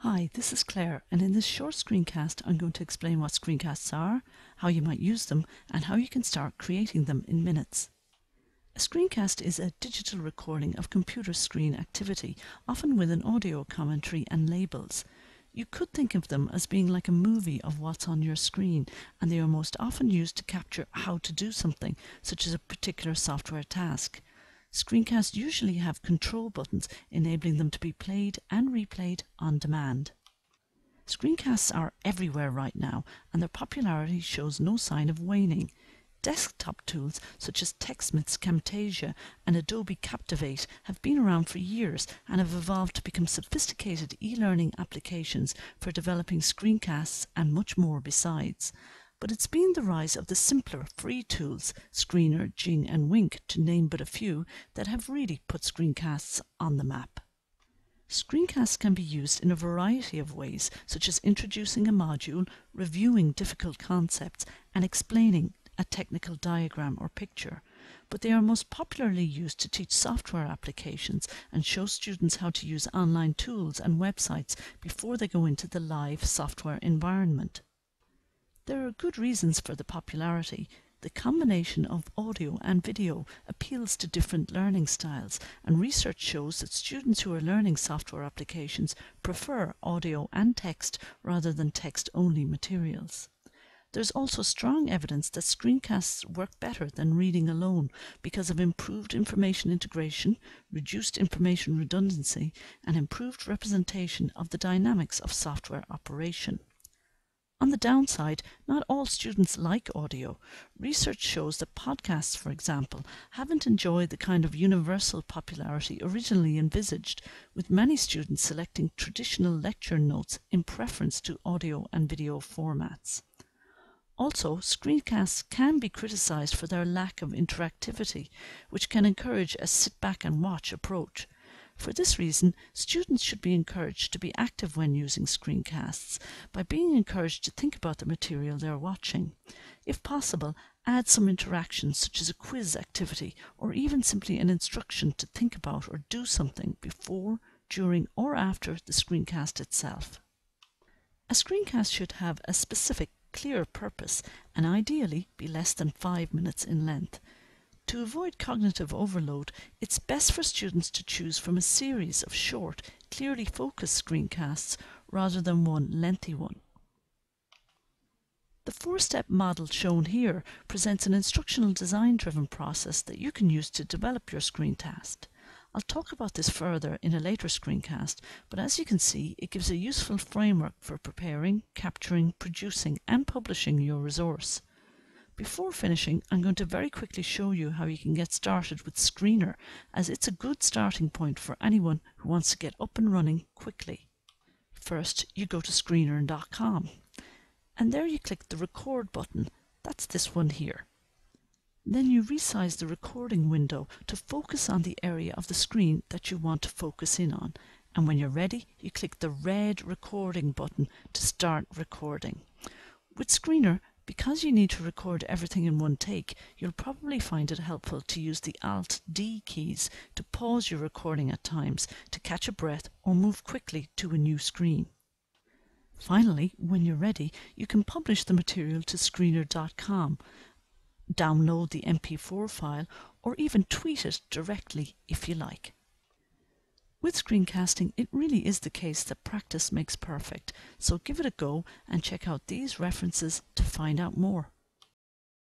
Hi, this is Claire, and in this short screencast I'm going to explain what screencasts are, how you might use them, and how you can start creating them in minutes. A screencast is a digital recording of computer screen activity, often with an audio commentary and labels. You could think of them as being like a movie of what's on your screen, and they are most often used to capture how to do something, such as a particular software task. Screencasts usually have control buttons enabling them to be played and replayed on demand. Screencasts are everywhere right now, and their popularity shows no sign of waning. Desktop tools such as TextMate's Camtasia and Adobe Captivate have been around for years and have evolved to become sophisticated e-learning applications for developing screencasts and much more besides. But it's been the rise of the simpler free tools, Screenr, Jing and Wink, to name but a few, that have really put screencasts on the map. Screencasts can be used in a variety of ways, such as introducing a module, reviewing difficult concepts, and explaining a technical diagram or picture. But they are most popularly used to teach software applications and show students how to use online tools and websites before they go into the live software environment. There are good reasons for the popularity. The combination of audio and video appeals to different learning styles, and research shows that students who are learning software applications prefer audio and text rather than text-only materials. There's also strong evidence that screencasts work better than reading alone because of improved information integration, reduced information redundancy, and improved representation of the dynamics of software operation. On the downside, not all students like audio. Research shows that podcasts, for example, haven't enjoyed the kind of universal popularity originally envisaged, with many students selecting traditional lecture notes in preference to audio and video formats. Also, screencasts can be criticised for their lack of interactivity, which can encourage a sit-back-and-watch approach. For this reason, students should be encouraged to be active when using screencasts by being encouraged to think about the material they are watching. If possible, add some interaction such as a quiz activity or even simply an instruction to think about or do something before, during or after the screencast itself. A screencast should have a specific, clear purpose and ideally be less than 5 minutes in length. To avoid cognitive overload, it's best for students to choose from a series of short, clearly focused screencasts rather than one lengthy one. The 4-step model shown here presents an instructional design-driven process that you can use to develop your screencast. I'll talk about this further in a later screencast, but as you can see, it gives a useful framework for preparing, capturing, producing and publishing your resource. Before finishing, I'm going to very quickly show you how you can get started with Screenr, as it's a good starting point for anyone who wants to get up and running quickly. First, you go to screenr.com, and there you click the record button. That's this one here. Then you resize the recording window to focus on the area of the screen that you want to focus in on, and when you're ready, you click the red recording button to start recording. With Screenr, because you need to record everything in one take, you'll probably find it helpful to use the Alt-D keys to pause your recording at times, to catch a breath or move quickly to a new screen. Finally, when you're ready, you can publish the material to screenr.com, download the MP4 file, or even tweet it directly if you like. With screencasting, it really is the case that practice makes perfect, so give it a go and check out these references to find out more.